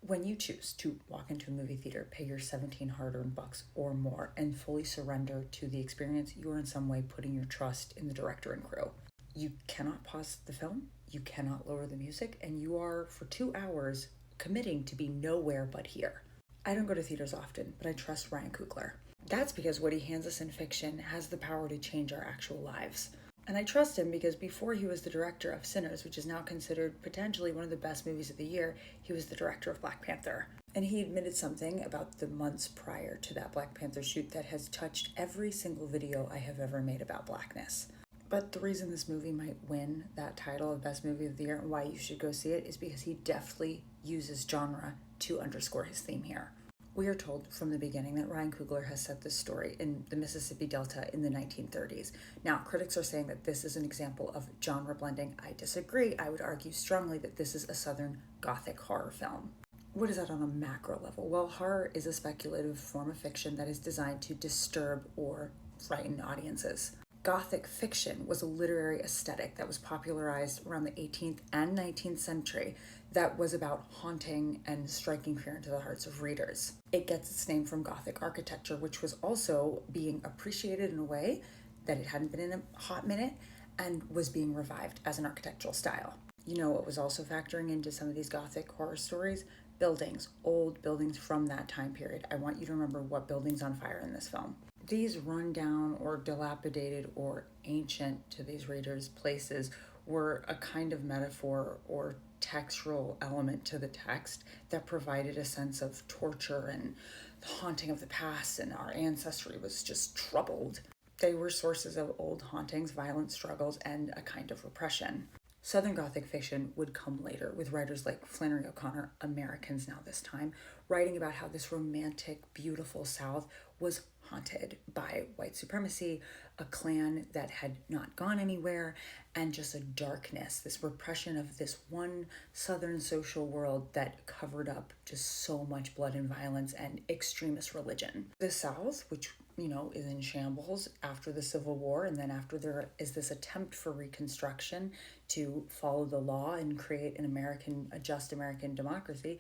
When you choose to walk into a movie theater, pay your 17 hard-earned bucks or more, and fully surrender to the experience, you are in some way putting your trust in the director and crew. You cannot pause the film, you cannot lower the music, and you are, for 2 hours, committing to be nowhere but here. I don't go to theaters often, but I trust Ryan Coogler. That's because what he hands us in fiction has the power to change our actual lives. And I trust him because before he was the director of Sinners, which is now considered potentially one of the best movies of the year, he was the director of Black Panther. And he admitted something about the months prior to that Black Panther shoot that has touched every single video I have ever made about blackness. But the reason this movie might win that title of Best Movie of the Year and why you should go see it is because he deftly uses genre to underscore his theme here. We are told from the beginning that Ryan Coogler has set this story in the Mississippi Delta in the 1930s. Now, critics are saying that this is an example of genre blending. I disagree. I would argue strongly that this is a Southern Gothic horror film. What is that on a macro level? Well, horror is a speculative form of fiction that is designed to disturb or frighten audiences. Gothic fiction was a literary aesthetic that was popularized around the 18th and 19th century that was about haunting and striking fear into the hearts of readers. It gets its name from Gothic architecture, which was also being appreciated in a way that it hadn't been in a hot minute and was being revived as an architectural style. You know what was also factoring into some of these Gothic horror stories? Buildings, old buildings from that time period. I want you to remember what building's on fire in this film. These rundown or dilapidated or ancient to these readers places were a kind of metaphor or textural element to the text that provided a sense of torture and the haunting of the past, and our ancestry was just troubled. They were sources of old hauntings, violent struggles, and a kind of repression. Southern Gothic fiction would come later with writers like Flannery O'Connor, Americans now this time, writing about how this romantic, beautiful South was haunted by white supremacy, a Klan that had not gone anywhere, and just a darkness, this repression of this one Southern social world that covered up just so much blood and violence and extremist religion. The South, which is in shambles after the Civil War, and then after there is this attempt for reconstruction to follow the law and create a just American democracy,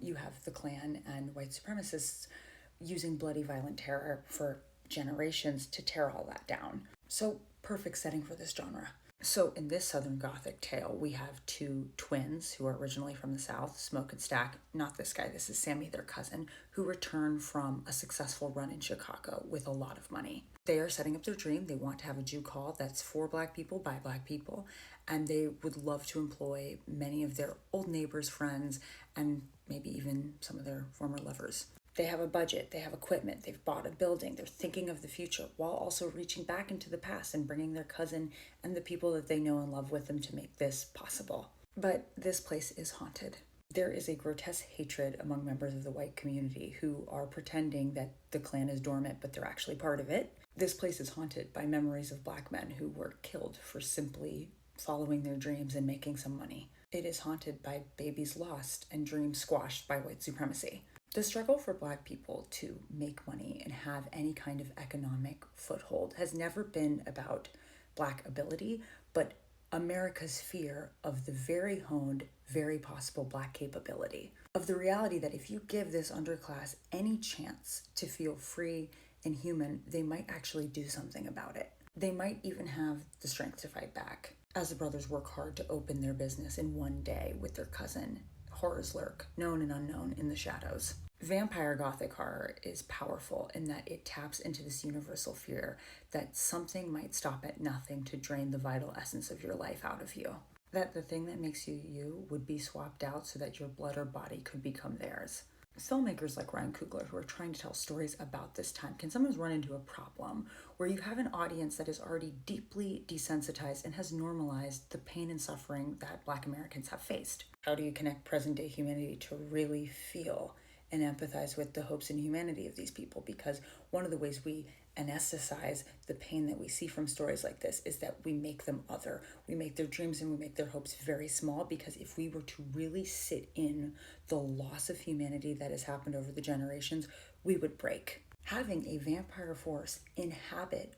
you have the Klan and white supremacists using bloody, violent terror for generations to tear all that down. So, perfect setting for this genre. So in this Southern Gothic tale, we have two twins who are originally from the South, Smoke and Stack. Not this guy, this is Sammy, their cousin, who return from a successful run in Chicago with a lot of money. They are setting up their dream. They want to have a juke hall that's for Black people, by Black people, and they would love to employ many of their old neighbors, friends, and maybe even some of their former lovers. They have a budget, they have equipment, they've bought a building, they're thinking of the future while also reaching back into the past and bringing their cousin and the people that they know and love with them to make this possible. But this place is haunted. There is a grotesque hatred among members of the white community who are pretending that the Klan is dormant, but they're actually part of it. This place is haunted by memories of Black men who were killed for simply following their dreams and making some money. It is haunted by babies lost and dreams squashed by white supremacy. The struggle for Black people to make money and have any kind of economic foothold has never been about Black ability, but America's fear of the very honed, very possible Black capability. Of the reality that if you give this underclass any chance to feel free and human, they might actually do something about it. They might even have the strength to fight back. As the brothers work hard to open their business in one day with their cousin, horrors lurk, known and unknown, in the shadows. Vampire Gothic horror is powerful in that it taps into this universal fear that something might stop at nothing to drain the vital essence of your life out of you. That the thing that makes you you would be swapped out so that your blood or body could become theirs. Filmmakers like Ryan Coogler, who are trying to tell stories about this time, can sometimes run into a problem where you have an audience that is already deeply desensitized and has normalized the pain and suffering that Black Americans have faced. How do you connect present-day humanity to really feel and empathize with the hopes and humanity of these people? Because one of the ways we anesthetize the pain that we see from stories like this is that we make them other. We make their dreams and we make their hopes very small, because if we were to really sit in the loss of humanity that has happened over the generations, we would break. Having a vampire force inhabit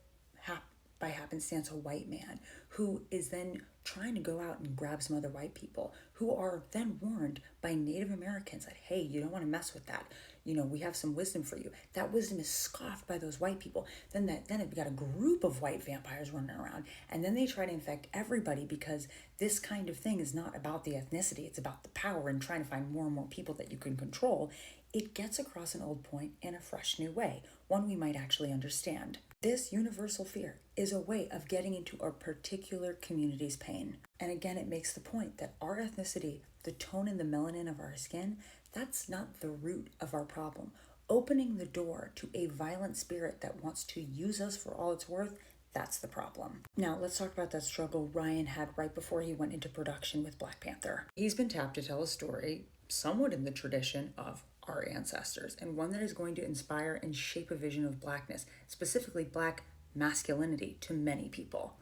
by happenstance a white man who is then trying to go out and grab some other white people who are then warned by Native Americans that, hey, you don't want to mess with that. We have some wisdom for you. That wisdom is scoffed by those white people. Then it got a group of white vampires running around, and then they try to infect everybody because this kind of thing is not about the ethnicity, it's about the power and trying to find more and more people that you can control. It gets across an old point in a fresh new way, one we might actually understand. This universal fear is a way of getting into a particular community's pain. And again, it makes the point that our ethnicity, the tone and the melanin of our skin, that's not the root of our problem. Opening the door to a violent spirit that wants to use us for all it's worth, that's the problem. Now, let's talk about that struggle Ryan had right before he went into production with Black Panther. He's been tapped to tell a story somewhat in the tradition of our ancestors, and one that is going to inspire and shape a vision of Blackness, specifically Black masculinity, to many people.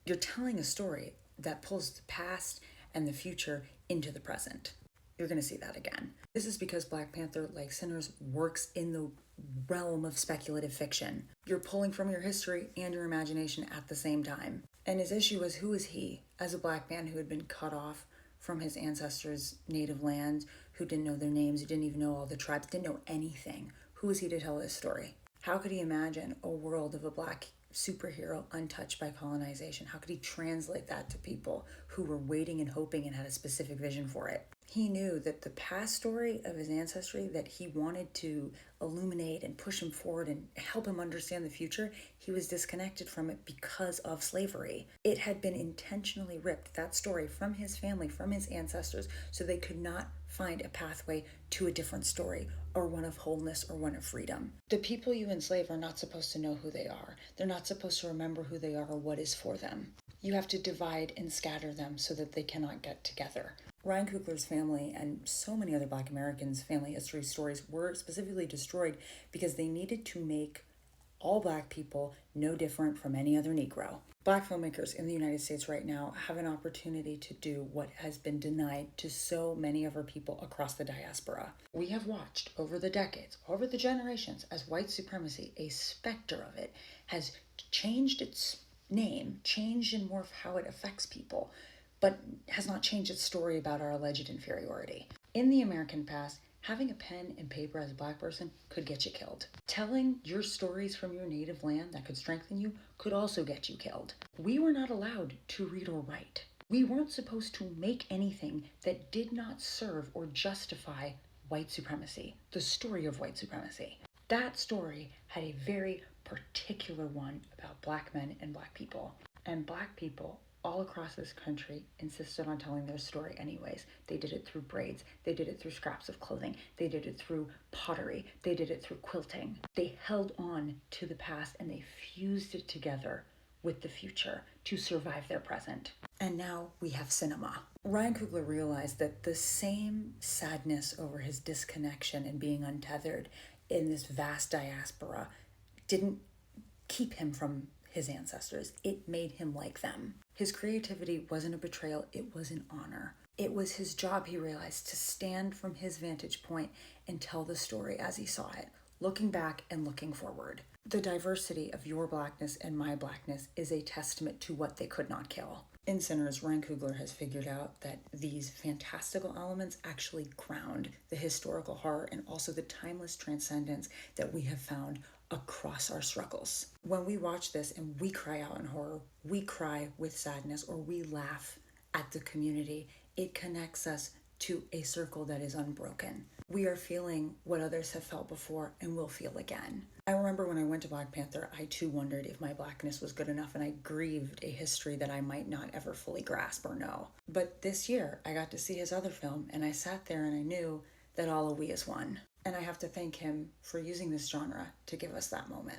You're telling a story that pulls the past and the future into the present. You're going to see that again. This is because Black Panther, like Sinners, works in the realm of speculative fiction. You're pulling from your history and your imagination at the same time. And his issue was, who is he, as a Black man who had been cut off from his ancestors' native land, who didn't know their names, who didn't even know all the tribes, didn't know anything? Who is he to tell this story? How could he imagine a world of a Black superhero untouched by colonization? How could he translate that to people who were waiting and hoping and had a specific vision for it? He knew that the past story of his ancestry that he wanted to illuminate and push him forward and help him understand the future, he was disconnected from it because of slavery. It had been intentionally ripped, that story, from his family, from his ancestors, so they could not find a pathway to a different story, or one of wholeness, or one of freedom. The people you enslave are not supposed to know who they are. They're not supposed to remember who they are or what is for them. You have to divide and scatter them so that they cannot get together. Ryan Coogler's family and so many other Black Americans' family history stories were specifically destroyed because they needed to make all Black people no different from any other Negro. Black filmmakers in the United States right now have an opportunity to do what has been denied to so many of our people across the diaspora. We have watched over the decades, over the generations, as white supremacy, a specter of it, has changed its name, changed and morphed how it affects people, but has not changed its story about our alleged inferiority. In the American past, having a pen and paper as a Black person could get you killed. Telling your stories from your native land that could strengthen you could also get you killed. We were not allowed to read or write. We weren't supposed to make anything that did not serve or justify white supremacy, the story of white supremacy. That story had a very particular one about Black men and Black people. And Black people all across this country insisted on telling their story anyways. They did it through braids. They did it through scraps of clothing. They did it through pottery. They did it through quilting. They held on to the past and they fused it together with the future to survive their present. And now we have cinema. Ryan Coogler realized that the same sadness over his disconnection and being untethered in this vast diaspora didn't keep him from his ancestors. It made him like them. His creativity wasn't a betrayal, it was an honor. It was his job, he realized, to stand from his vantage point and tell the story as he saw it, looking back and looking forward. The diversity of your Blackness and my Blackness is a testament to what they could not kill. In Sinners, Ryan Coogler has figured out that these fantastical elements actually ground the historical horror and also the timeless transcendence that we have found across our struggles. When we watch this and we cry out in horror, we cry with sadness, or we laugh at the community, it connects us to a circle that is unbroken. We are feeling what others have felt before and will feel again. I remember when I went to Black Panther, I too wondered if my Blackness was good enough, and I grieved a history that I might not ever fully grasp or know. But this year, I got to see his other film, and I sat there and I knew that all we is one. And I have to thank him for using this genre to give us that moment.